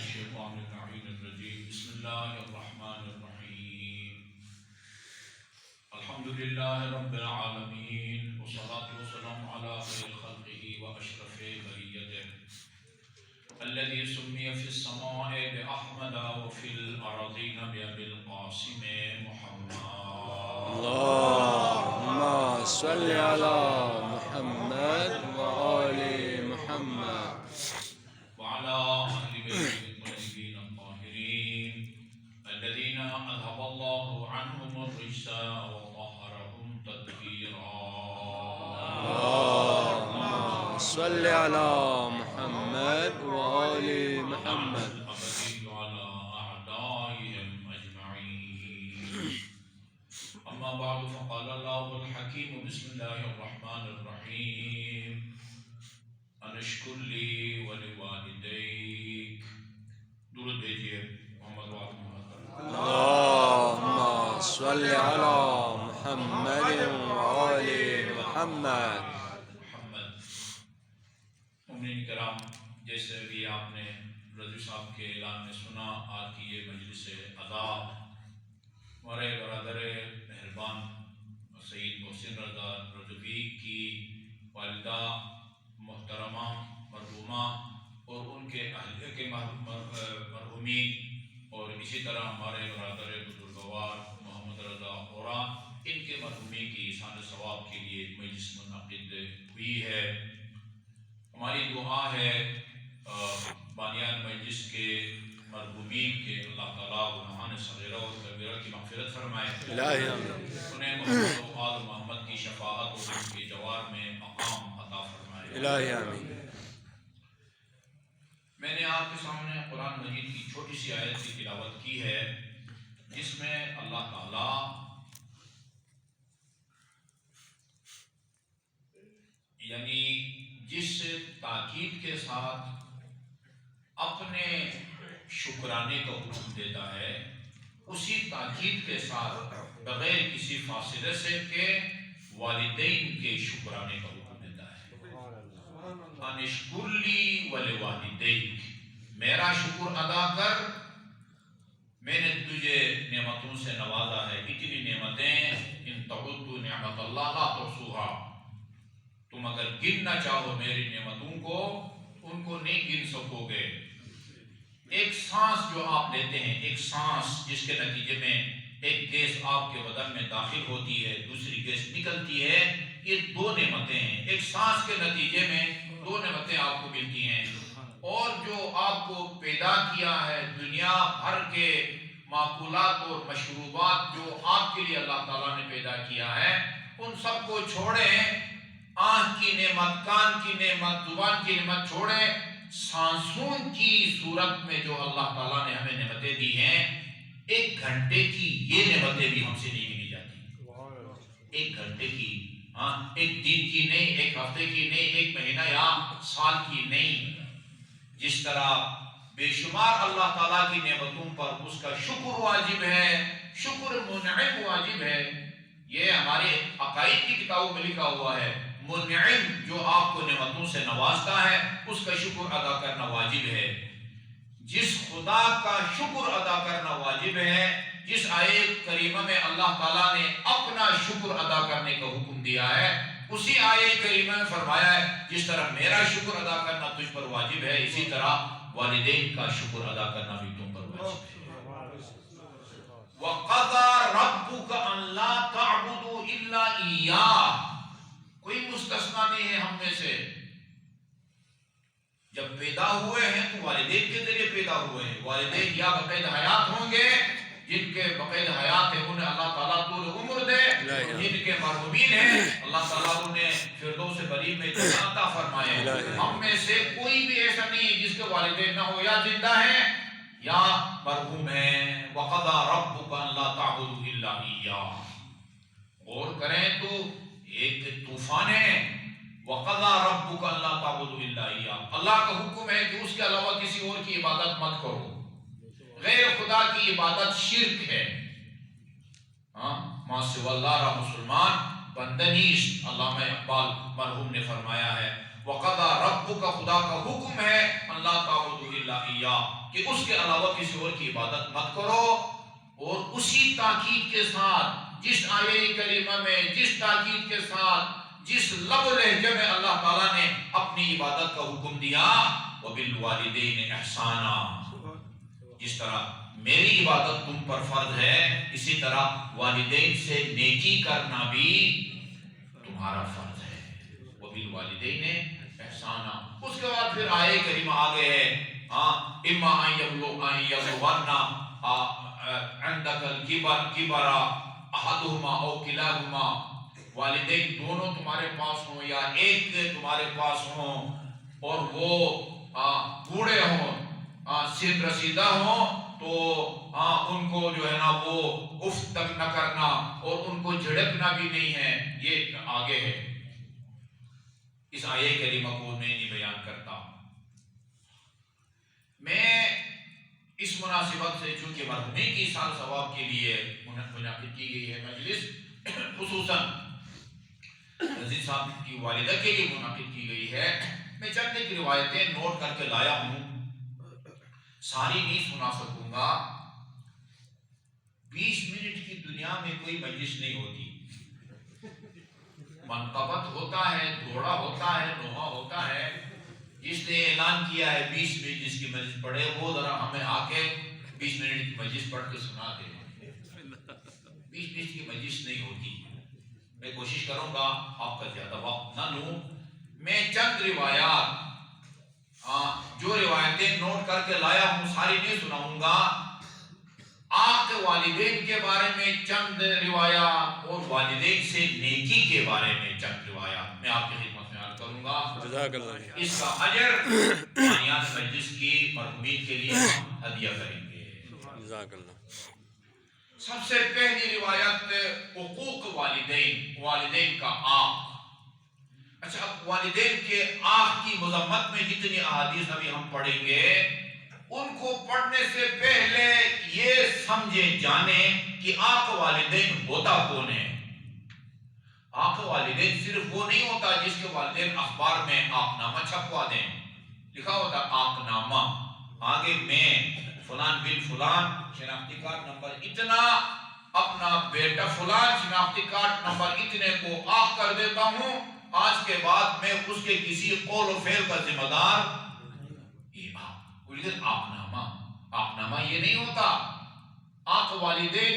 الشيطان اللعين الرجيم بسم الله الرحمن الرحيم الحمد لله رب العالمين والصلاة والسلام على خير خلقه وأشرف بريته الذي سمي في السماء بأحمد وفي الأرضين بأبي القاسم محمد اللهم صل على محمد وآل محمد وعلى أهل بيته الطيبين الطاهرين الذين أذهب الله عنهم الرجس وطهرهم تطهيرا اللهم صل على محمد وآل محمد الأبدي على أعدائهم أجمعين أما بعد فقال الله الحكيم بسم الله الرحمن الرحيم أن اشكر لي ولوالديك درود بھیجیے محمد وآل محمد اللهم صل على محمد وآل محمد محمد مومنین کرام، جیسے بھی آپ نے رضوی صاحب کے اعلان میں سنا، آج کی یہ مجلس ادا ہمارے برادر مہربان سید محسن رضا رضوی کی والدہ محترمہ مرحومہ اور ان کے اہلیہ کے مرحومین، اور اسی طرح ہمارے برادر بزرگوار محمد رضا اورا، ان کے مرحومین کی احسان ثواب کے لیے مجلس منعقد ہوئی ہے۔ ہماری دعا ہے بانیان مجلس کے مرحومین کے اللہ تعالیٰ گناہان صغیرہ اور کبیرہ کی مغفرت فرمائے، الہی آمین، انہیں محمد و آل محمد کی شفاعت اور ان کے جوار میں مقام عطا فرمائے۔ الہی آمین۔ میں نے آپ کے سامنے قرآن مجید کی چھوٹی سی آیت کی تلاوت کی ہے، جس میں اللہ تعالیٰ یعنی جس تاکید کے ساتھ اپنے شکرانے کا حکم دیتا ہے، اسی تاکید کے ساتھ بغیر کسی فاصلے سے کہ والدین کے شکرانے کا حکم دیتا ہے۔ انشکر لی ولوالدیک، میرا شکر ادا کر، میں نے تجھے نعمتوں سے نوازا ہے، اتنی نعمتیں، ان تعدوا نعمت اللہ لا تحصوها، تم اگر گننا چاہو میری نعمتوں کو، ان کو نہیں گن سکو گے۔ ایک سانس جو آپ لیتے ہیں، ایک سانس جس کے نتیجے میں ایک گیس آپ کے بدن میں داخل ہوتی ہے، دوسری گیس نکلتی ہے، یہ دو نعمتیں ہیں۔ ایک سانس کے نتیجے میں دو نعمتیں آپ کو ملتی ہیں، اور جو آپ کو پیدا کیا ہے، دنیا بھر کے معقولات اور مشروبات جو آپ کے لیے اللہ تعالیٰ نے پیدا کیا ہے، ان سب کو چھوڑیں، آنکھ کی نعمت، کان کی نعمت، زبان کی نعمت چھوڑیں، سانسوں کی صورت میں جو اللہ تعالیٰ نے ہمیں نعمتیں دی ہیں، ایک گھنٹے کی یہ نعمتیں بھی ہم سے نہیں گنی جاتی۔ ایک گھنٹے کی، ایک دن کی نہیں، ایک ہفتے کی نہیں، ایک مہینہ یا سال کی نہیں۔ جس طرح بے شمار اللہ تعالیٰ کی نعمتوں پر اس کا شکر واجب ہے، شکر منعم واجب ہے۔ یہ ہمارے عقائد کی کتابوں میں لکھا ہوا ہے، منعم جو آپ کو نعمتوں سے نوازتا ہے، اس کا شکر ادا کرنا واجب ہے۔ جس خدا کا شکر ادا کرنا واجب ہے، جس آیت کریمہ میں اللہ تعالیٰ نے اپنا شکر ادا کرنے کا حکم دیا ہے، اسی آیت کریمہ میں فرمایا ہے جس طرح میرا شکر ادا کرنا تجھ پر واجب ہے، اسی طرح والدین کا شکر ادا کرنا بھی تم پر واجب ہے۔ وَقَضَى رَبُّكَ أَن لَا تَعْبُدُوا إِلَّا إِيَّاهُ، کوئی مستثنیٰ نہیں ہے ہم میں سے۔ جب پیدا ہوئے ہیں تو والدین کے ذریعے پیدا ہوئے ہیں۔ والدین یا بقید حیات ہوں گے، جن کے بقید حیات ہیں انہیں اللہ تعالیٰ طول عمر دے، جن کے مرحومین ہیں اللہ تعالیٰ انہیں فردوس بری میں جنت عطا فرمائے۔ ہم میں سے کوئی بھی ایسا نہیں ہے جس کے والدین نہ ہو، یا زندہ ہیں یا مرحوم ہیں۔ وَقَضَى رَبُّكَ أَن لَا تَعْبُدُوا إِلَّا إِيَّاهُ، غور کریں تو ایک طوفان ہے۔ وَقَضَى رَبُّكَ أَن لَا تَعْبُدُوا إِلَّا إِيَّاهُ، اللہ کا حکم ہے کہ اس کے علاوہ کسی اور کی عبادت مت کرو۔ غیر خدا کی عبادت شرک ہے۔ ماں سوى اللہ را مسلمان بندہ نیست۔ علامہ اقبال مرحوم نے فرمایا ہے وَقَضَى رَبُّكَ خدا کا حکم ہے اللہ تعبدوا الا اياه کہ اس کے علاوہ کسی اور کی عبادت مت کرو. اور اسی تاکید کے ساتھ جس آیہ کریمہ میں جس تاکید کے ساتھ جس لب لہجے میں اللہ تعالیٰ نے اپنی عبادت کا حکم دیا وَبِالْوَالِدَيْنِ احسانا، جس طرح میری عبادت تم پر فرض ہے اسی طرح والدین سے نیکی کرنا بھی تمہارا فرض ہے. وَبِالْوَالِدَيْنِ احسانا. اس کے بعد پھر آیہ کریمہ آگے ہے اِمَّا أَن يَبْلُغَنَّ عندك الكبر احدهما او كلاهما، والدین دونوں تمہارے پاس ہوں یا ایک تمہارے پاس ہوں اور وہ بوڑھے ہوں سن رسیدہ ہوں تو ان کو جو ہے نا وہ اف تک نہ کرنا اور ان کو جھڑکنا بھی نہیں ہے. یہ آگے ہے، اس آیہ کریمہ کو میں نہیں بیان کرتا. میں اس مناسبت سے چونکہ مرحومین کی سال ثواب کے لیے منعقد کی گئی ہے مجلس، خصوصاً عزیز صاحب کی والدہ کے لیے منعقد کی گئی ہے، میں چند ایک روایتیں نوٹ کر کے لایا ہوں. ساری نہیں سنا سکوں گا. 20 منٹ کی دنیا میں کوئی مجلس نہیں ہوتی. منقبت ہوتا ہے، گھوڑا ہوتا ہے، نوحہ ہوتا ہے. جس نے اعلان کیا ہے 20 منٹ جس کی مجلس پڑھے وہ ذرا ہمیں آ کے 20 منٹ کی مجلس پڑھ کے سنا دے. 20 منٹ کی مجلس نہیں ہوتی. میں کوشش کروں گا آپ کا زیادہ وقت نہ لوں. میں چند روایات جو روایتیں نوٹ کر کے لایا ہوں ساری نہیں سناؤں گا. آپ کے والدین کے بارے میں چند روایات اور والدین سے نیکی کے بارے میں چند روایات میں آپ کی خدمت میں عرض کروں گا. جزاک اللہ. اس کا اجر بانیان مجلس کی مرحومین کے لیے ہم ہدیہ کریں گے. جزاک اللہ. سب سے پہلی روایت حقوق والدین، والدین کا آق. اچھا، اب والدین کے آق کی مذمت میں جتنی احادیث ابھی ہم پڑھیں گے ان کو پڑھنے سے پہلے یہ سمجھے جانے کہ آق والدین ہوتا کون ہے. آق والدین صرف وہ نہیں ہوتا جس کے والدین اخبار میں آق نامہ چھپوا دیں. لکھا ہوتا آق نامہ، آگے میں فلان بن فلان شناختی کارڈ نمبر اتنا اپنا بیٹا فلان شناختی کارڈ نمبر اتنے کو آق کر دیتا ہوں. آج کے بعد میں اس کے کسی قول و فعل کا ذمہ دار. یہ آق نامہ، آق نامہ یہ نہیں ہوتا. آق والدین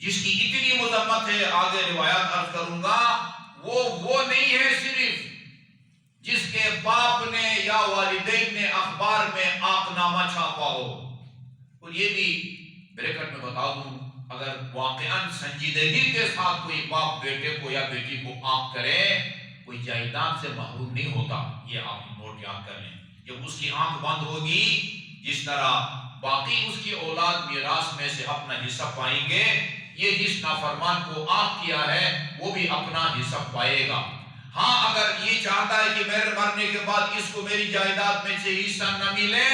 جس کی اتنی مذمت ہے آگے روایات عرض کروں گا، وہ نہیں ہے صرف جس کے باپ نے یا والدین نے اخبار میں آق نامہ چھاپا ہو. اور یہ بھی بریکٹ میں بتا دوں، اگر واقعاً سنجیدگی کے ساتھ کوئی باپ بیٹے کو یا بیٹی کو آق کرے کوئی جائیداد سے محروم نہیں ہوتا. یہ آپ نوٹ یاد کر لیں. جب اس کی آنکھ بند ہوگی جس طرح باقی اس کی اولاد میراث میں سے اپنا حصہ پائیں گے، یہ جس نافرمان کو آق کیا ہے وہ بھی اپنا حصہ پائے گا. ہاں اگر یہ چاہتا ہے کہ میرے مرنے کے بعد اس کو میری جائیداد میں سے حصہ نہ ملے،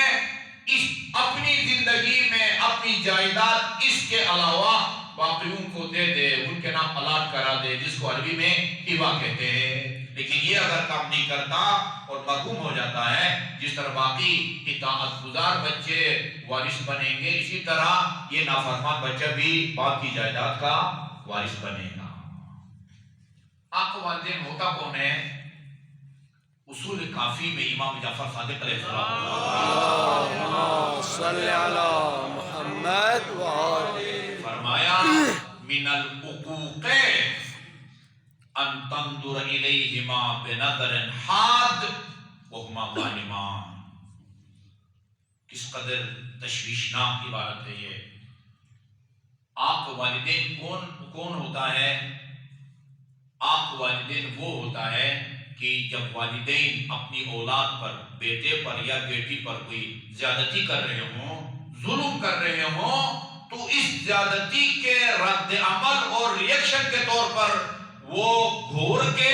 اس اپنی زندگی میں اپنی جائیداد اس کے علاوہ باقیوں کو دے دے، ان کے نام الاٹ کرا دے، جس کو عربی میں ہبہ کہتے ہیں. لیکن یہ اگر کام نہیں کرتا اور محروم ہو جاتا ہے، جس طرح باقی اطاعت گزار بچے وارث بنیں گے اسی طرح یہ نافرمان بچہ بھی باپ کی جائیداد کا وارث بنے گا. آق والدین ہوتا کون ہے؟ اصول کافی میں امام جعفر صادق علیہ السلام صلی علی محمد وآلہ فرمایا من العقوق ان تنظر الیہما بنظر حاد وہما ظالمان. کس قدر تشویشناک عبارت ہے یہ. آق والدین کون ہوتا ہے؟ آق والدین وہ ہوتا ہے کہ جب والدین اپنی اولاد پر، بیٹے پر یا بیٹی پر کوئی زیادتی کر رہے ہوں، ظلم کر رہے ہوں، تو اس زیادتی کے رد عمل اور ریئیکشن کے طور پر وہ گھور کے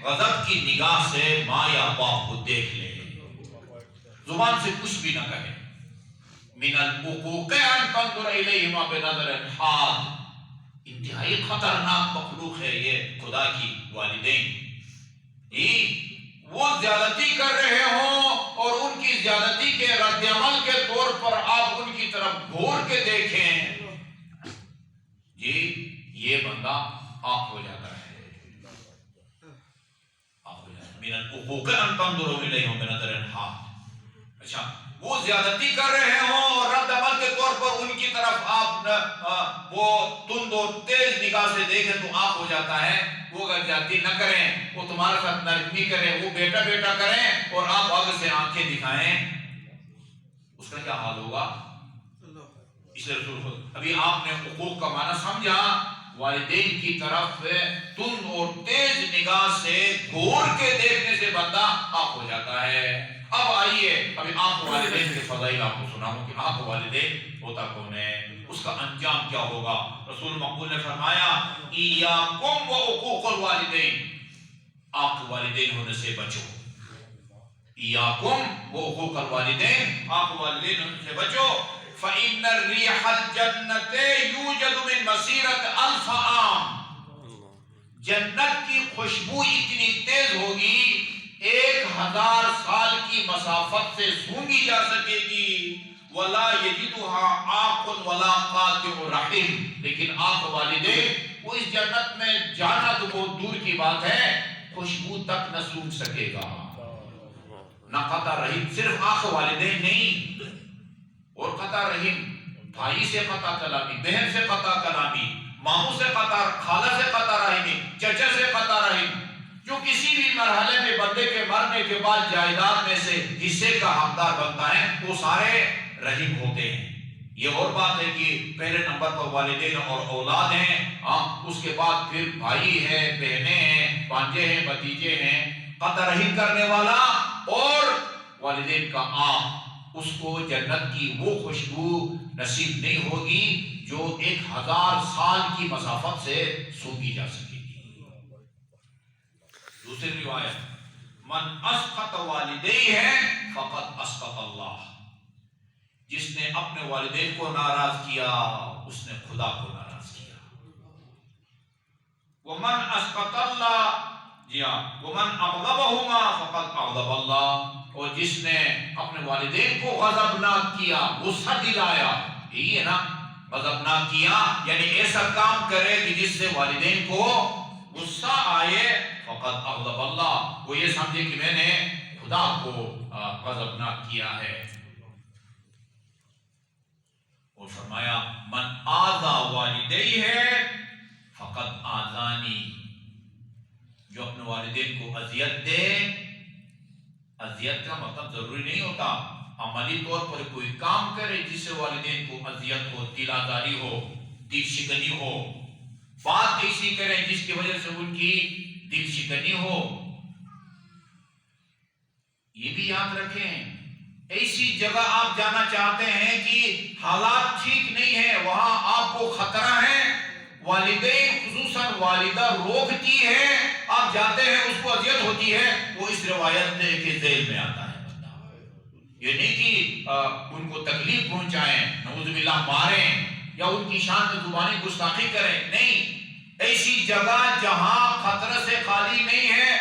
غضب کی نگاہ سے ماں یا باپ کو دیکھ لے، زبان سے کچھ بھی نہ کہے. من العقوق ان تنظر الیہما بنظر حاد. انتہائی خطرناک مخلوق ہے یہ خدا کی والدین. وہ زیادتی کر رہے ہوں اور ان کی زیادتی کے رد عمل کے طور پر آپ ان کی طرف گھور کے دیکھیں، جی یہ بندہ آپ ہو جاتا ہے، آپ ہو جاتا ہے۔ من الحقوق ان تنظروا الیہم بنظر حاد۔ اچھا، وہ زیادتی کر رہے ہوں اور رد عمل کے طور پر ان کی طرف آپ وہ تند اور تیز نگاہ سے دیکھیں تو آپ ہو جاتا ہے۔ وہ اگر زیادتی نہ کریں، وہ تمہارے ساتھ نرمی کریں، وہ بیٹا بیٹا کریں اور آپ آگے سے آنکھیں دکھائیں، اس کا کیا حال ہوگا؟ اس لیے رسول خود ابھی آپ نے حقوق کا معنی سمجھا، والدین کی طرف تند اور تیز نگاہ سے گھور کے دیکھنے سے بندہ آپ ہو جاتا ہے۔ اب آئیے ابھی آپ والدین کے فضائل آپ کو سناؤں کہ آپ والدین ہوتا کون ہے، اس کا انجام کیا ہوگا۔ رسول مقبول نے فرمایا ایاکم و حقوق الوالدین، آپ والدین ہونے سے بچو، ایاکم و حقوق الوالدین، آپ والدین ہونے سے بچو۔ فإن الريح الجنة يوجد من مسيرة 1000 عام، جنت کی خوشبو اتنی تیز ہوگی 1000 سال کی مسافت سے سونگی جا سکے گی۔ ولا يجدها عاق ولا قاطع رحم، لیکن آپ والدین وہ اس جنت میں جانا تو بہت دور کی بات ہے، خوشبو تک نہ سونگ سکے گا، نہ قطع رحم۔ صرف آنکھ والدین نہیں، اور قطع رحم، بھائی سے قطع کلامی، بہن سے قطع کلامی، ماموں سے قطع، خالہ سے قطع رحمی، چچا سے قطع رحم، جو کسی بھی مرحلے میں بندے کے مرنے کے بعد جائیداد میں سے حصے کا حقدار بنتا ہے، وہ سارے رحم ہوتے ہیں۔ یہ اور بات ہے کہ پہلے نمبر پر والدین اور اولاد ہیں، اس کے بعد پھر بھائی ہیں، بہنیں ہیں، بھانجے ہیں، بھتیجے ہیں۔ قطع رحم کرنے والا اور والدین کا آپ، اس کو جنت کی وہ خوشبو نصیب نہیں ہوگی جو 1000 سال کی مسافت سے سونگی جا سکے گی۔ دوسری روایت من اسقط والدیہ فقد اسقط اللہ، جس نے اپنے والدین کو ناراض کیا اس نے خدا کو ناراض کیا۔ ومن اسقط اللہ، جی ہاں، ومن اغضبہما فقد اغضب اللہ، اور جس نے اپنے والدین کو غضبناک کیا، غصہ دلایا، یہی ہے نا غضبناک کیا، یعنی ایسا کام کرے کہ جس سے والدین کو غصہ آئے، فقد اغضب اللہ، وہ یہ سمجھے کہ میں نے خدا کو غضبناک کیا ہے۔ اور فرمایا من آذا والدیہ فقد آذانی، جو اپنے والدین کو اذیت دے، اذیت کا مطلب ضروری نہیں ہوتا عملی طور پر کوئی کام کرے جس سے والدین کو اذیت ہو، دل آزاری ہو، دل شکنی ہو، بات ایسی کریں جس کی وجہ سے ان کی دل شکنی ہو۔ یہ بھی یاد رکھیں، ایسی جگہ آپ جانا چاہتے ہیں کہ حالات ٹھیک نہیں ہے، وہاں آپ کو خطرہ ہے، والدین خصوصاً والدہ روکتی ہے، آپ جاتے ہیں اس کو اذیت ہوتی ہے، وہ اس روایت کے ذیل میں آتا ہے بندہ۔ یہ نہیں کہ ان کو تکلیف پہنچائیں، نعوذ باللہ ماریں یا ان کی شان میں زبانی گستاخی کریں، نہیں، ایسی جگہ جہاں خطرہ سے خالی نہیں ہے،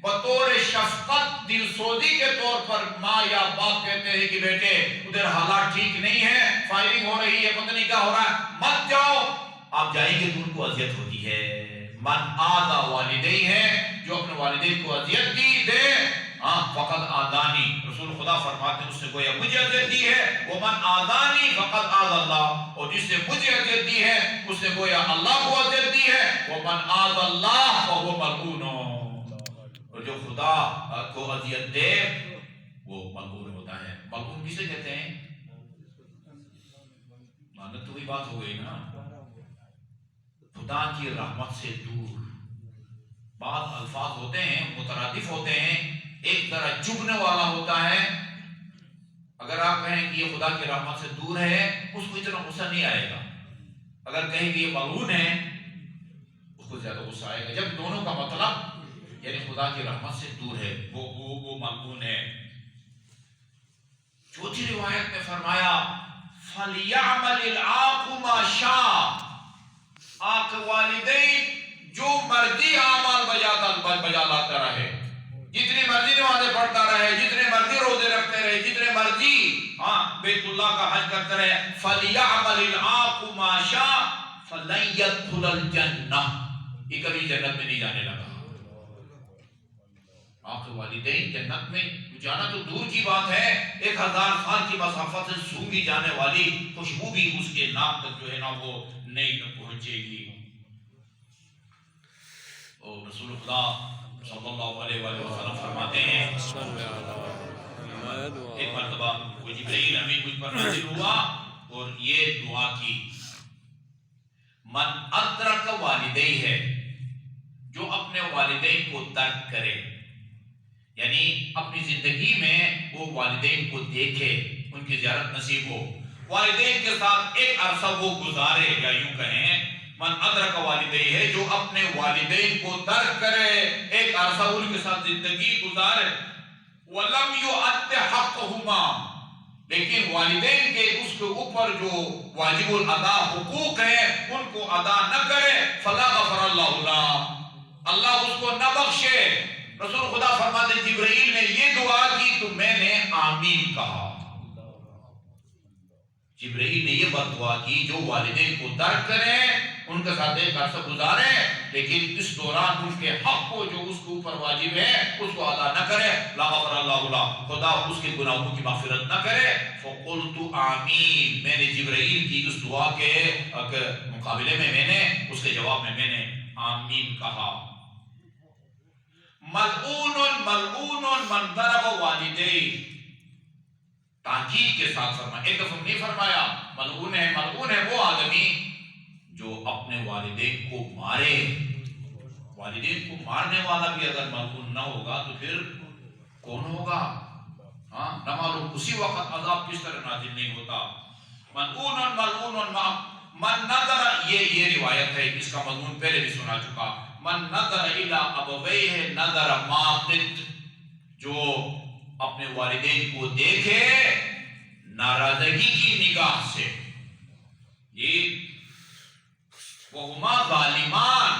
بطور شفقت دل سوزی کے طور پر ماں یا باپ کہتے ہیں کہ بیٹے ادھر حالات ٹھیک نہیں ہے، فائرنگ ہو رہی ہے، پتہ نہیں کیا ہو رہا ہے، مت جاؤ، آپ جائیں گے تو ان کو اذیت ہوتی ہے۔ من آذا والدیہ ہے، جو اپنے والدین کو اذیت دی دے، فقد آذانی، رسول خدا فرماتے ہیں اس نے گویا مجھے اذیت دی ہے، ومن آذانی فقد آذا اللہ، اور جس نے مجھے اذیت دی ہے اس نے گویا اللہ کو اذیت دی ہے، ومن آذا اللہ فہو ملعون، اور جو خدا کو اذیت دے وہ ملعون ہوتا ہے۔ ملعون کسے کہتے ہیں؟ لعنت تو وہی بات ہو گئی نا، خدا کی رحمت سے دور۔ بعض الفاظ ہوتے ہیں مترادف ہوتے ہیں، ایک طرح چبھنے والا ہوتا ہے، اگر آپ کہیں کہ یہ خدا کی رحمت سے دور ہے اس کو اتنا غصہ نہیں آئے گا، اگر کہیں کہ یہ ملعون ہے اس کو زیادہ غصہ آئے گا، جب دونوں کا مطلب یعنی خدا کی رحمت سے دور ہے، وہ ملعون ہے۔ چوتھی روایت میں فرمایا فَلْيَعْمَلِ الْعَاقُ مَا شَاءَ، آنکھ والدین جو مرضی اعمال بجا لاتا رہے، جتنی مرضی نمازیں پڑھتا رہے، جتنے مرضی روزے رکھتے رہے، جتنے مرضی بیت اللہ کا حج کرتے رہے، فَلْيَعْمَلِ الْعَاقُ مَا شَاءَ فَلَنْ يَدْخُلَ الْجَنَّةَ، یہ کبھی جنت میں نہیں جانے لگا۔ آپ کے والدین جنت میں جانا تو دور کی بات ہے، 1000 سال کی مسافت سے سونگھی جانے والی خوشبو بھی اس کے نام تک جو ہے نا وہ نہیں پہنچے گی۔ اور رسول خدا صلی اللہ علیہ وآلہ وسلم فرماتے ہیں، ایک مرتبہ وہ جبرائیل امین مجھ پر نازل ہوا اور یہ دعا کی، من ادرک والدیہ ہے، جو اپنے والدین کو درک کرے، یعنی اپنی زندگی میں وہ والدین کو دیکھے، ان کی زیارت نصیب ہو، والدین کے ساتھ ایک عرصہ وہ گزارے، یا یوں کہیں من ادرک والدیہ ہے، جو اپنے والدین کو درک کرے، ایک عرصہ ان کے ساتھ زندگی گزارے، وَلَمْ يُؤَدِّ حَقَّهُمَا، لیکن والدین کے اس کے اوپر جو واجب الادا حقوق ہیں ان کو ادا نہ کرے، فَلَا غَفَرَ اللَّهُ لَهُ، اللہ اس کو نہ بخشے۔ رسول خدا فرماتے جبرائیل نے یہ دعا کی تو میں نے آمین کہا۔ جبرائیل نے یہ بد دعا کی، جو والدین کو درک کریں، ان کے ساتھ ایک عرصہ گزاریں، لیکن اس دوران اس کے حق کو جو اس کے اوپر واجب ہے اس کو ادا نہ کرے، لا غفر اللہ لہ، خدا اس کے گناہوں کی مغفرت نہ کرے۔ فقلت آمین، میں نے جبرائیل کی اس دعا کے مقابلے میں میں نے اس کے جواب میں میں نے آمین کہا۔ ملعون ملعون من ضرب والدیہ، تاکید کے ساتھ فرمایا، ایک دفعہ نہیں فرمایا ملعون ہے وہ آدمی جو اپنے والدین کو مارے۔ والدین کو مارنے والا بھی اگر ملعون نہ ہوگا تو پھر کون ہوگا؟ نہ معلوم اسی وقت عذاب کس طرح نازل نہیں ہوتا۔ ملعون ملعون من نظر، یہ روایت ہے، اس کا مضمون پہلے بھی سنا چکا، من نظر الی ابویہ نظر ماقت، جو اپنے والدین کو دیکھے ناراضگی کی نگاہ سے، یہ وہما ظالمان،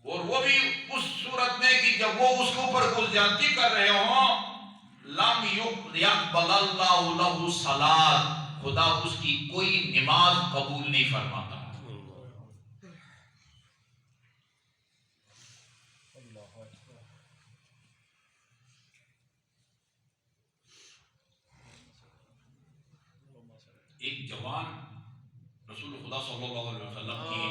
اور وہ بھی اس صورت میں کہ جب وہ اس کے اوپر کوئی زیادتی کر رہے ہوں، لم یقبل اللہ لہ صلاۃ، خدا اس کی کوئی نماز قبول نہیں فرماتا۔ ایک جوان رسول خدا صلی اللہ علیہ وسلم کی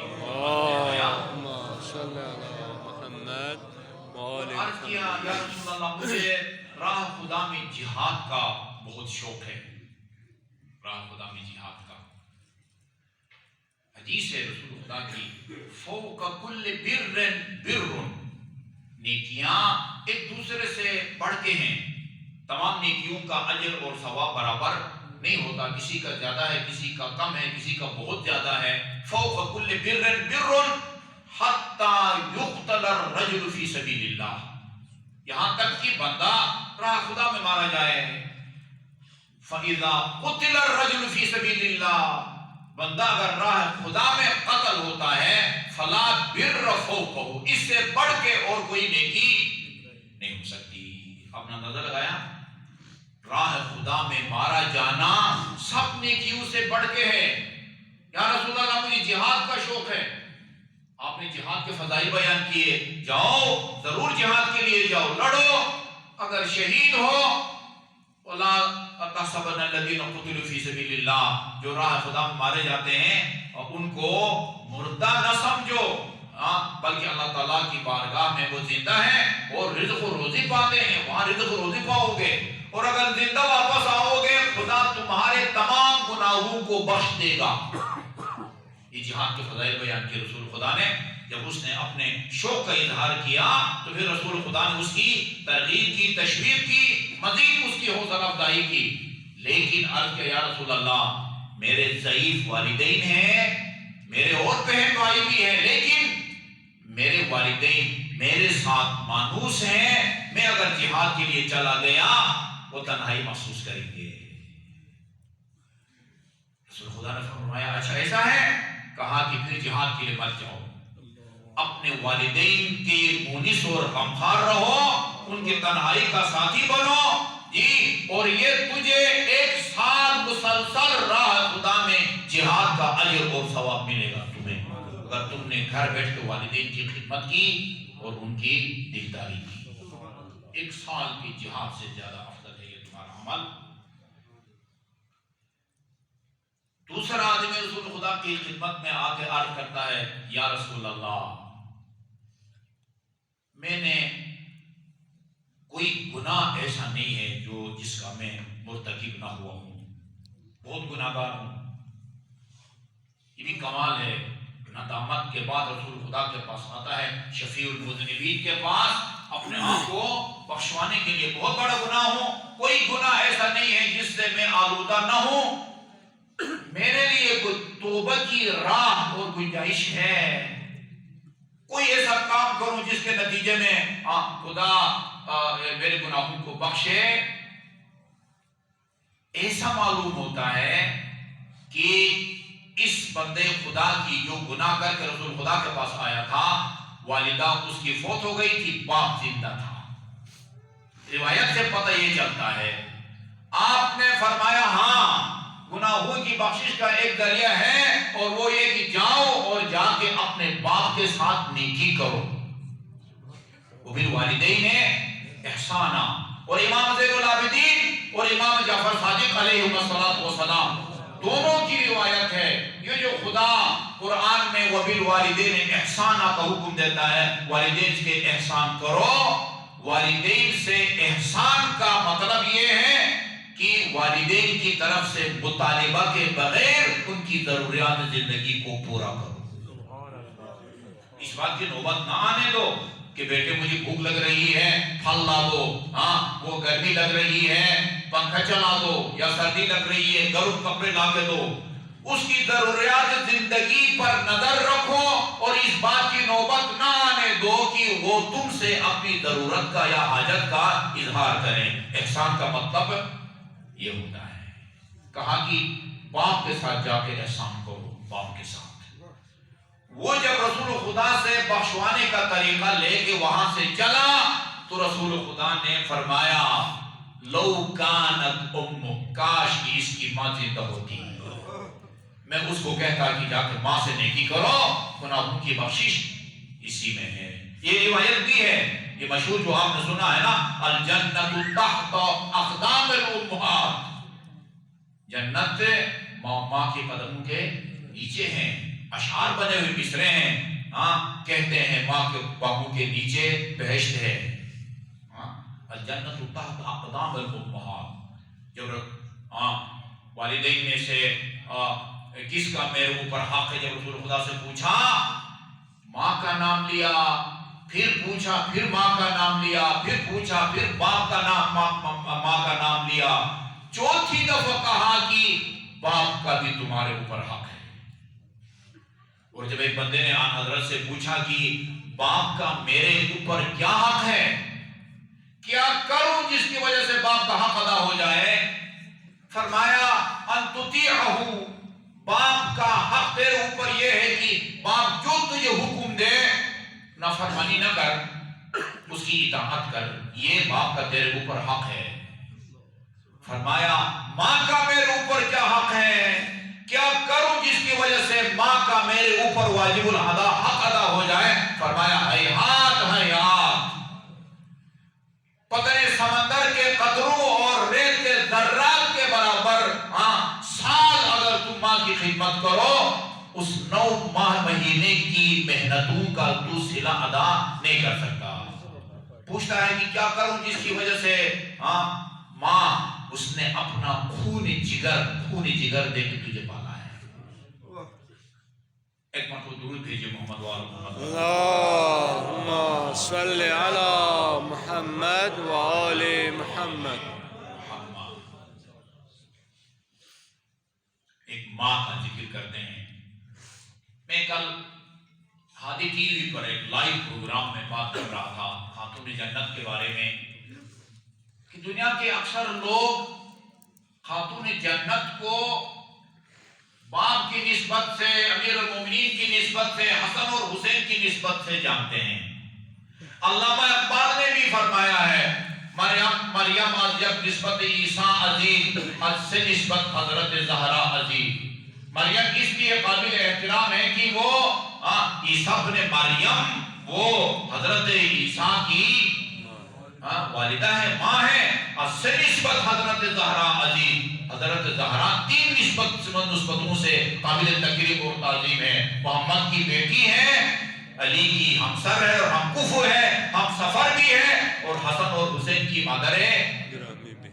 عرض کیا، یا رسول اللہ مجھے راہ خدا میں جہاد کا بہت شوق ہے، راہ خدا میں جہاد کا۔ حدیث ہے رسول خدا کی، فوق کل بر بر، نیکیاں ایک دوسرے سے بڑھ کے ہیں، تمام نیکیوں کا اجر اور ثواب برابر نہیں ہوتا، کسی کا زیادہ ہے، کسی کا کم ہے، کسی کا بہت زیادہ ہے۔ فوق کل بر بر حتی یقتل الرجل فی سبیل اللہ، یہاں تک کہ بندہ راہ خدا میں مارا جائے۔ فَإِذَا قُتِلَ الرَّجُلُ فِي سَبِيلِ اللَّهِ، بندہ اگر راہ خدا میں قتل ہوتا ہے، فَلَا بِرَّ فَوْقَهُ، اس سے بڑھ کے اور کوئی نیکی نہیں ہو سکتی۔ اپنا نظر لگایا، راہ خدا میں مارا جانا سب نیکیوں سے بڑھ کے ہے۔ یا رسول اللہ مجھے جہاد کا شوق ہے، آپ نے جہاد کے فضائل بیان کیے، جاؤ ضرور جہاد کے لیے جاؤ، لڑو، اگر شہید ہو، وَلَا تَحْسَبَنَّ الَّذِينَ قُتِلُوا فِي سَبِيلِ اللَّهِ، جو راہ خدا میں مارے جاتے ہیں اور ان کو مردہ نہ سمجھو، بلکہ اللہ تعالیٰ کی بارگاہ میں وہ زندہ ہیں اور رزق و روزی پاتے ہیں، وہاں رزق و روزی پاؤ گے، اور اگر زندہ واپس آؤ گے خدا تمہارے تمام گناہوں کو بخش دے گا۔ یہ جہاد کے فضائل بیان کیے رسول خدا نے۔ جب اس نے اپنے شوق کا اظہار کیا تو پھر رسول خدا نے اس کی ترغیب کی، تشویق کی، مزید اس کی حوصلہ افزائی کی، لیکن عرض کیا، یا رسول اللہ میرے ضعیف والدین ہیں، میرے اور بہن بھائی بھی ہیں، لیکن میرے والدین میرے ساتھ مانوس ہیں، میں اگر جہاد کے لیے چلا گیا وہ تنہائی محسوس کریں گے۔ رسول خدا نے فرمایا اچھا ایسا ہے، کہا کہ پھر جہاد کے لیے مت جاؤ، اپنے والدین کے مونس اور غمخوار رہو، ان کی تنہائی کا ساتھی بنو جی، اور یہ تجھے 1 سال مسلسل راہ خدا میں جہاد کا اجر اور ثواب ملے گا تمہیں، اگر تم نے گھر بیٹھ کے والدین کی خدمت کی اور ان کی دیکھداری کی۔ 1 سال کی جہاد سے زیادہ افضل ہے یہ تمہارا عمل۔ دوسرا آدمی رسول خدا کی خدمت میں آ کے عرض کرتا ہے، یا رسول اللہ، میں نے کوئی گناہ ایسا نہیں ہے جس کا میں مرتکب نہ ہوا ہوں، بہت گناہ گار ہوں۔ یہ بھی کمال ہے، ندامت کے بعد رسول خدا کے پاس آتا ہے، شفیع المذنبین کے پاس، اپنے آپ کو بخشوانے کے لیے، بہت بڑا گناہ ہوں، کوئی گناہ ایسا نہیں ہے جس سے میں آلودہ نہ ہوں، میرے لیے کوئی توبہ کی راہ اور گنجائش ہے، کوئی ایسا کام کروں جس کے نتیجے میں خدا میرے گناہوں کو بخشے۔ ایسا معلوم ہوتا ہے کہ اس بندے خدا کی جو گناہ کر کے رسول خدا کے پاس آیا تھا، والدہ اس کی فوت ہو گئی تھی، باپ زندہ تھا۔ روایت سے پتہ یہ چلتا ہے، آپ نے فرمایا ہاں گناہوں کی بخشش کا ایک ذریعہ ہے، اور وہ یہ کہ جاؤ اور جا کے اپنے باپ کے ساتھ نیکی کرو۔ وہ بھی والدین احسانہ، اور امام زین العابدین اور امام جعفر صادق علیہ السلام دونوں کی روایت ہے، یہ جو خدا قرآن میں وَبِالْوَالِدَيْنِ احسانہ کا حکم دیتا ہے، والدین کے احسان کرو۔ والدین سے احسان کا مطلب یہ ہے کہ والدین کی طرف سے مطالبہ کے بغیر ان کی ضروریات زندگی کو پورا کرو۔ اس بات کی نوبت نہ آنے دو کہ بیٹے مجھے بھوک لگ رہی ہے، پھل لا دو، وہ گرمی لگ رہی ہے، پنکھا چلا دو، یا سردی لگ رہی ہے، گرم کپڑے لا کے دو۔ اس کی ضروریات زندگی پر نظر رکھو، اور اس بات کی نوبت نہ آنے دو کہ وہ تم سے اپنی ضرورت کا یا حاجت کا اظہار کریں۔ احسان کا مطلب یہ ہوتا ہے، کہا کہ باپ کے ساتھ جا کے احسان کرو، باپ کے ساتھ۔ وہ جب رسول خدا سے بخشوانے کا طریقہ لے کے وہاں سے چلا تو رسول خدا نے فرمایا، لو کانت امک، کاش کی اس کی ماں زندہ ہوتی، میں اس کو کہتا کہ جا کے ماں سے نیکی کرو، گناہوں کی بخشش اسی میں ہے۔ یہ روایت بھی ہے، یہ مشہور جو آپ نے سنا ہے نا، الجنت تحت اقدام الامہات، جنت ماں کے قدموں کے نیچے ہیں۔ اشعار بنے ہوئے مصرے ہیں، کہتے ہیں ماں کے باہوں کے نیچے بہشت ہے۔ الجنت تحت اقدام الامہات، جب والدین میں سے کس کا میرے اوپر حق ہے، جب رسول خدا سے پوچھا، ماں کا نام لیا، پھر پوچھا، پھر ماں کا نام لیا، پھر پوچھا، پھر باپ کا نام، ماں کا نام لیا، چوتھی دفعہ کہا کہ باپ کا بھی تمہارے اوپر حق ہے۔ اور جب ایک بندے نے آن حضرت سے پوچھا کہ باپ کا میرے اوپر کیا حق ہے، کیا کروں جس کی وجہ سے باپ کا حق ادا ہو جائے، فرمایا ان تطیعہ، باپ کا حق تیرے اوپر یہ ہے کہ باپ جو تجھے حکم دے نافرمانی نہ کر، اس کی اطاعت کر، یہ باپ کا تیرے اوپر حق ہے۔ فرمایا ماں کا میرے اوپر کیا حق ہے، کیا کروں جس کی وجہ سے ماں کا میرے اوپر واجب الادا حق ادا ہو جائے، فرمایا ہیہات ہیہات، پتہ سمندر کے قطروں اور ریت کے ذرات کے برابر سال اگر تم ماں کی خدمت کرو، اس 9 ماہ مہینے کی محنتوں کا تو صلہ ادا نہیں کر سکتا۔ پوچھتا ہے کہ کیا کروں جس کی وجہ سے ماں اس نے اپنا خون جگر دے کے تجھے پالا ہے۔ ایک مرتبہ درود بھیجئے محمد وآل محمد، اللہم صلی علی محمد وآل محمد۔ ایک ماں کا ذکر کرتے ہیں۔ میں کل ہادی ٹی وی پر ایک لائیو پروگرام میں بات کر رہا تھا خاتون جنت کے بارے میں، کہ دنیا کے اکثر لوگ خاتون جنت کو باپ کی نسبت سے، امیر المومنین کی نسبت سے، حسن اور حسین کی نسبت سے جانتے ہیں۔ علامہ اقبال نے بھی فرمایا ہے مریم از یک نسبت عیسیٰ عزیز از سے نسبت حضرت زہرا عزیز. مریم اس لیے قابل احترام ہے کہ وہ عیسیٰ ابن مریم وہ حضرت عیسیٰ کی والدہ ہے، ماں ہے. از سے نسبت حضرت زہرا عزیز، حضرت زہرا 3 نسبتوں سے قابل تقریب اور تعظیم ہے. محمد کی بیٹی ہے، علی کی ہمسر ہے اور ہم کفو ہے، ہم سفر بھی ہے، اور حسن اور حسین کی مادر ہے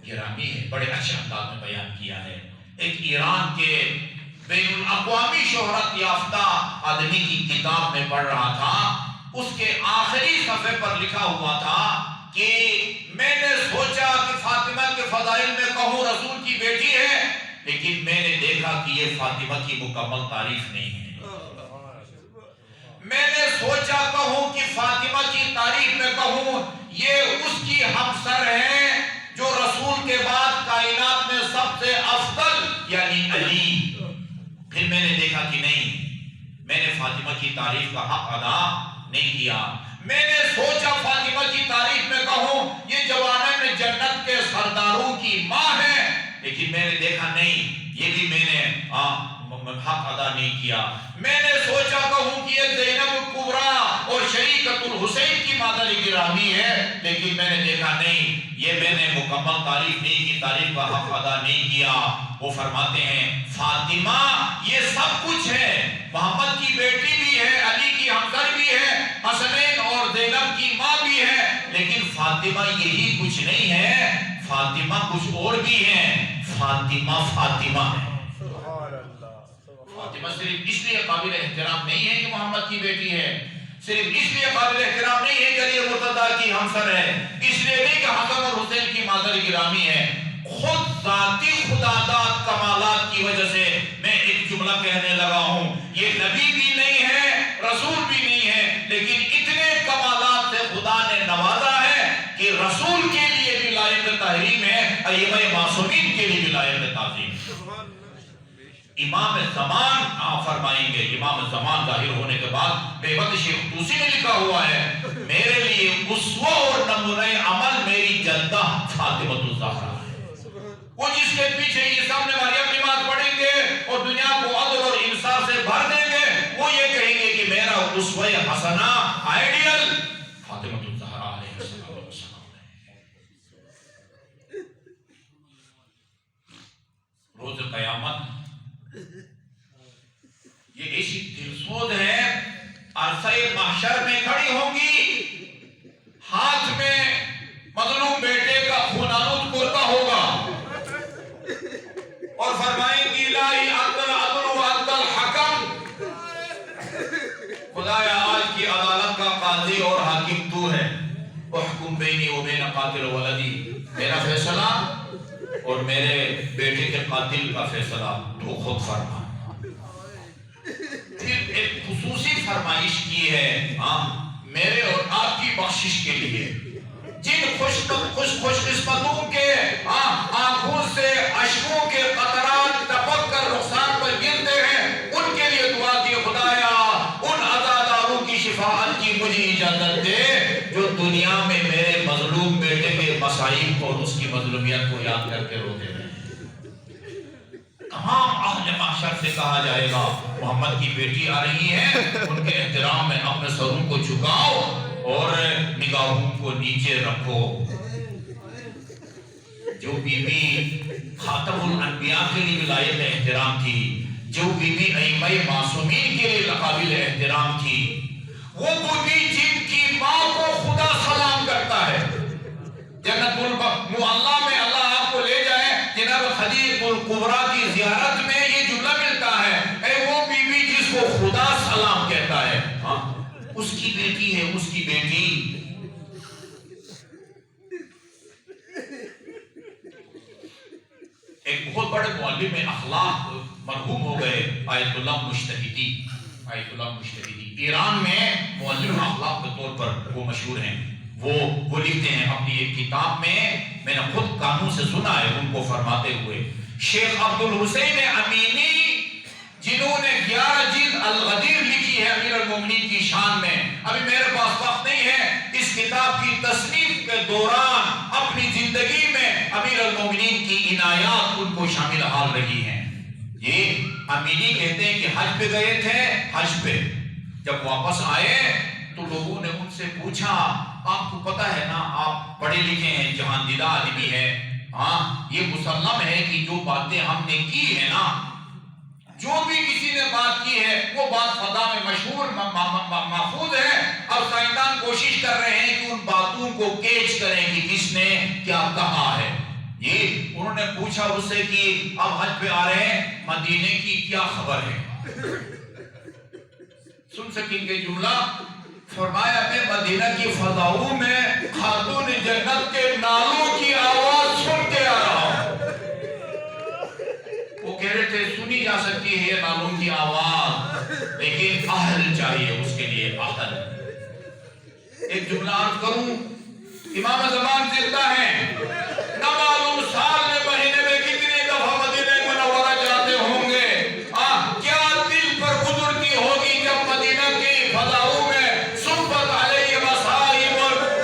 گرامی ہے. بڑے اچھے انداز میں بیان کیا ہے. ایک ایران کے بین الاقوامی شہرت یافتہ آدمی کی کتاب میں پڑھ رہا تھا، اس کے آخری صفحے پر لکھا ہوا تھا کہ میں نے سوچا کہ فاطمہ کے فضائل میں کہوں رسول کی بیٹی ہے، لیکن میں نے دیکھا کہ یہ فاطمہ کی مکمل تعریف نہیں ہے. میں نے سوچا کہوں کہ فاطمہ کی تعریف میں کہوں یہ اس کی ہمسر ہے جو رسول کے بعد کائنات میں سب سے افضل یعنی علی. پھر میں نے دیکھا کہ نہیں، میں نے فاطمہ کی تعریف کا حق ادا نہیں کیا. میں نے سوچا فاطمہ کی تعریف میں کہوں یہ جوانان جنت کے سرداروں کی ماں ہے، لیکن میں نے دیکھا نہیں، یہ بھی میں نے حق ادا نہیں کیا. میں نے سوچا کہوں کہ یہ زینب الکبریٰ اور شریکۃ الحسین کی مادر گرامی ہے، لیکن میں نے دیکھا نہیں، یہ میں نے مکمل تعریف نہیں کی، تعریف کا حق ادا نہیں کیا. وہ فرماتے ہیں فاطمہ یہ سب کچھ ہے، محمد کی بیٹی بھی ہے، علی کی ہمسر بھی ہے، حسنین اور زینب کی ماں بھی ہے، لیکن فاطمہ یہی کچھ نہیں ہے، فاطمہ کچھ اور بھی ہے. فاطمہ ہے. فاطمہ صرف اس لیے قابل احترام نہیں ہے کہ محمد کی بیٹی ہے، صرف اس لیے قابل احترام نہیں ہے کہ علی مرتضیٰ کی ہمسر ہے، اس لیے نہیں کہ حسن اور حسین کی مادر گرامی ہے. خود ذاتی خداداد کمالات کی وجہ سے میں ایک جملہ کہنے لگا ہوں، یہ نبی بھی نہیں ہے، رسول بھی نہیں ہے، لیکن اتنے کمالات سے خدا نے نوازا ہے کہ رسول کے لیے بھی لائق تحریم ہے، ائمہ معصومین کے لیے بھی لائق تعظیم. امام زمان فرمائیں گے، امام زمان ظاہر ہونے کے بعد بےبد شیخ طوسی میں لکھا ہوا ہے میرے لیے اسوہ اور نمونہ عمل میری جدہ فاطمہ الزہرا ہے. وہ جس کے پیچھے عیسیٰ ابن مریم نماز پڑھیں گے اور دنیا کو عدل اور انصاف سے بھر دیں گے، وہ یہ کہیں گے کہ میرا اسوہ حسنہ آئیڈیل فاطمہ الزہرا علیہ السلام ہے. روز قیامت یہ ایسی دلسوز ہے، عرصہ محشر میں کھڑی ہوں گی، ہاتھ میں مظلوم بیٹے کا خون آلود کرتا ہوگا اور فرمائیں گی الہی انت العدل و انت الحکم، خدایا آج کی عدالت کا قاضی اور حاکم تو ہے. احکم بینی و بین قاتل ولدی، میرا فیصلہ اور میرے بیٹے کے قاتل کا فیصلہ تو خود فرما. پھر ایک خصوصی فرمائش کی ہے میرے اور آپ کی بخشش کے لیے. جن خوش قسمتوں کے آنکھوں سے اشکوں کے قطرات ٹپک کر رخسار پر گرتے ہیں، ان کے لیے دعا کی خدایا ان عزاداروں کی شفاعت کی مجھے اجازت دے جو دنیا میں میرے مظلوم بیٹے کے مصائب اور اس کی مظلومیت کو یاد کر کے روتے رہے. تمام اہل محشر سے کہا جائے گا محمد کی بیٹی آ رہی ہے، ان کے احترام میں اپنے سروں کو جھکاؤ اور نگاہوں کو نیچے رکھو. جو بی بی خاتم الانبیاء کے لیے لائق احترام تھی، جو بی بی ائمہ معصومین کے لیے قابل احترام تھی، وہ بی جن کی ماں کو خدا سلام کرتا ہے. جنت المعلا میں اللہ آپ کو لے جائے، جناب خدیجہ الکبریٰ کی زیارت میں یہ جملہ ملتا ہے، اے وہ بی بی جس کو خدا سلام کہتا ہے، اس کی بیٹی ہے، اس کی بیٹی. ایک بہت بڑے معلم اخلاق مرحوم ہو گئے، آیت اللہ مجتہدی. ایران میں معلم اخلاق کے طور پر وہ مشہور ہیں. وہ لکھتے ہیں اپنی ایک کتاب میں نے خود کانوں سے سنا ہے ان کو فرماتے ہوئے، شیخ عبد الحسین امینی جنہوں نے 11 جلد الغدیر لکھی ہے امیر المومنین کی شان میں. ابھی میرے پاس وقت نہیں ہے اس تصنیف کے دوران اپنی زندگی میں امیر المومنین کی عنایات ان کو شامل حال رہی ہیں۔ یہ امینی کہتے ہیں کہ حج پہ گئے تھے، حج پہ جب واپس آئے تو لوگوں نے ان سے پوچھا آپ کو پتہ ہے نا آپ پڑھے لکھے ہیں، جہاں دیدہ آدمی ہے، ہاں یہ مسلم ہے کہ جو باتیں ہم نے کی ہیں نا، جو بھی کسی نے بات کی ہے وہ بات فضا میں مشہور محفوظ ہے۔ اب سائنسدان کوشش کر رہے ہیں کہ ان باتوں کو کیچ کریں کہ کس نے کیا کہا ہے۔ یہ انہوں نے پوچھا اس سے کہ اب حج پہ آ رہے ہیں، مدینے کی کیا خبر ہے؟ سن سکیں گے جملہ؟ فرمایا میں مدینہ کی فضاؤں میں خاتون جنت کے نالوں کی آواز سن کے آ رہا ہوں۔ وہ کہہ رہے تھے سنی جا سکتی ہے یہ نالوں کی آواز، لیکن اہل چاہیے اس کے لیے، اہل۔ ایک جملہ عرض کروں، امام زمان زندہ ہیں، نہ معلوم سال میں مہینے میں کتنے دفعہ مدینہ منورہ جاتے ہوں گے، کیا دل پر گزرتی ہوگی جب مدینہ کی فضاؤں میں صحبت علیہ مصائب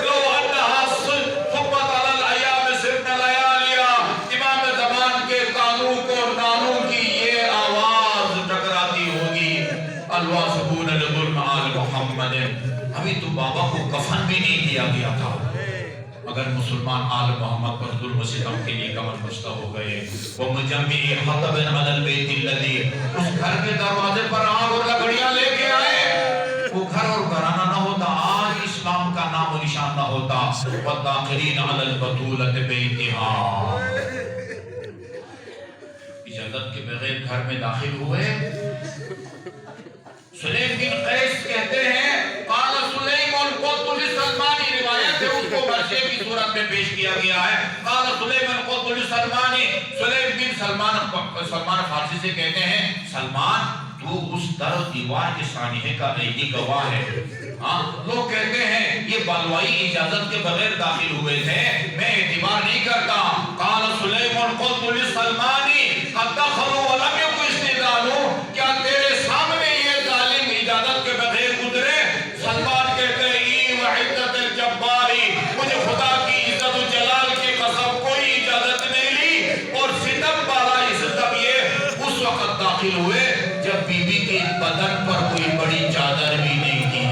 لو انہا صحبت علی الایام سرن لیالیا، امام زمان کے کانوں کو نانوں کی یہ آواز ٹکراتی ہوگی، الواسبون لظلم آل محمد۔ ابھی تو بابا کو کفن بھی نہیں دیا گیا تھا، اگر مسلمان آل محمد پر ظلم و ستم کے لیے کمر بستہ ہو گئے۔ وہ مجمعی حطب علی البیت الذی، اس گھر کے دروازے پر آگ اور لکڑیاں لے کے آئے، وہ گھر اور گھرانہ نہ ہوتا، آج اسلام کا نام و نشان نہ ہوتا۔ والداخلین علی البطولۃ بیتہا، اجازت کے بغیر گھر میں داخل ہوئے۔ سلیم بن قیس کہتے ہیں قال سلیم قلت لسلمان، روایت ہے اس کو مرثیہ کی صورت میں پیش کیا گیا ہے، قال سلیم قلت لسلمان، سلیم بن سلمان فارسی سے کہتے ہیں سلمان تو اس در و دیوار کے سانحے کا عینی گواہ ہے۔ لوگ کہتے ہیں یہ بلوائی اجازت کے بغیر داخل ہوئے تھے، میں اعتبار نہیں کرتا۔ قال سلیم قلت لسلمان قد دخلوا ولم يكن استئذان، کیا تیرے سامنے یہ ظالم اجازت کے بغیر گزرے؟ سلمان کہتے ہیں ای وحدت الجباری، مجھے خدا کی عزت و جلال کی قسم کوئی اجازت نہیں لی، اور ستم بالا ستم یہ اس وقت داخل ہوئے جب بی بی کے بدن پر کوئی بڑی چادر بھی نہیں تھی۔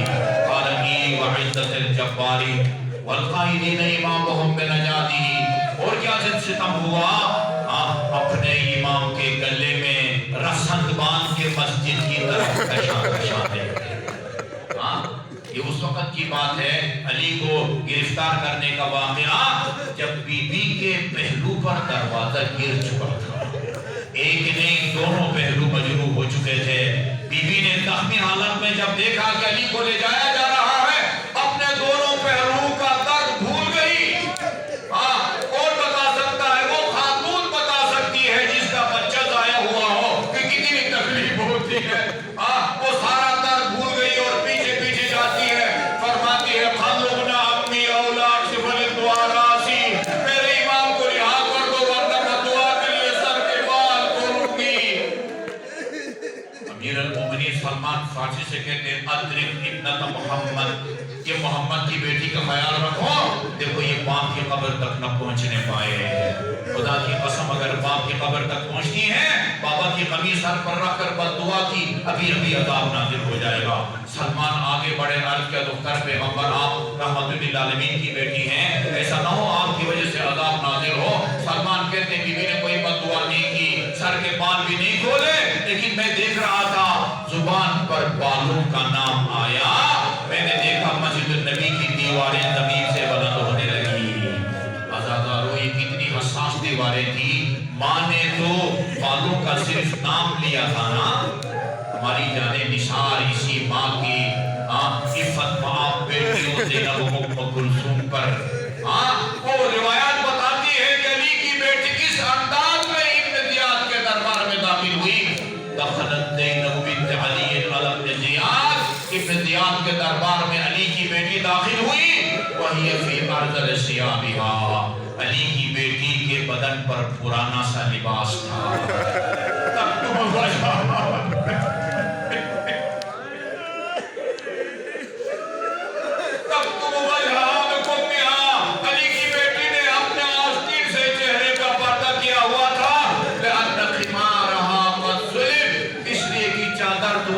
قال ای وحدت الجباری والقائدین امامهم بنجاتہ، اور کیا ستم ہوا؟ اپنے امام کے گلے میں رسند باندھ کے مسجد کی طرف کشاں دے۔ یہ اس وقت کی بات ہے، علی کو گرفتار کرنے کا واقعہ جب بی بی کے پہلو پر دروازہ گر چکا تھا، ایک نہیں دونوں پہلو مجروح ہو چکے تھے۔ بی بی نے زخمی حالت میں جب دیکھا کہ علی کو لے جایا جا رہا ہے، اپنے دونوں پہلو کا درد بھول گئی۔ کون بتا سکتا ہے؟ وہ خاتون بتا سکتی ہے جس کا بچہ ضائع ہوا ہو کہ کتنی تکلیف ہوتی ہے۔ وہ سارا درد بھول گئی اور پیچھے پیچھے جاتی ہے، فرماتی ہے خلونا امی اولاد صفل دعا راسی، میرے امام کو رہا کر دو ورنہ میں دعا کے لیے سر کے بال کروں گی۔ امیر المومنین سلمان فارسی سے کہتے ہیں ادرک ابنت محمد، یہ محمد کی بیٹی کا خیال رکھو، دیکھو یہ باپ کی قبر تک نہ پہنچنے پائے۔ خدا کی قسم اگر باپ کی قبر تک پہنچتی ہے، بابا کی قمیص سر پر رکھ کر بد دعا کی، ابھی ابھی عذاب نازل ہو جائے گا۔ سلمان آگے بڑے، عرض کیا دختر پیغمبر آپ رحمت للعالمین کی بیٹی ہیں، ایسا نہ ہو آپ کی وجہ سے عذاب نازل ہو۔ سلمان کہتے ہیں بی بی نے کوئی بد دعا نہیں کی، سر کے بال بھی نہیں کھولے، لیکن میں دیکھ رہا تھا زبان پر بالوں کا نام آیا، میں نے دیکھا مسجد النبی کی دیواریں زمین سے بلند ہونے لگی۔ عزادارو یہ کتنی حساس دیواریں تھی، ماں نے تو بالوں کا صرف نام لیا تھا نا، ہماری جانیں نثار اسی ماں کی عفت مآب بیٹیوں زینب و ام کلثوم پر۔ وہ روایات بتاتی ہے کہ علی کی بیٹی کس انداز میں ابن زیاد کے دربار میں داخل ہوئی۔ دخلت زینب بنت علی علی ابن زیاد، ابن زیاد کے دربار میں علی کی بیٹی داخل ہوئی۔ وہی فی ارذل ثیابہا، علی کی بیٹی کے بدن پر پرانا سا لباس تھا۔ تب تم وجہا بکم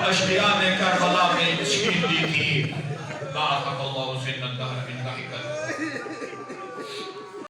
اشقیاء نے کربلا میں تشکیل دی تھی. بارک اللہ سن الدہر من ضحکت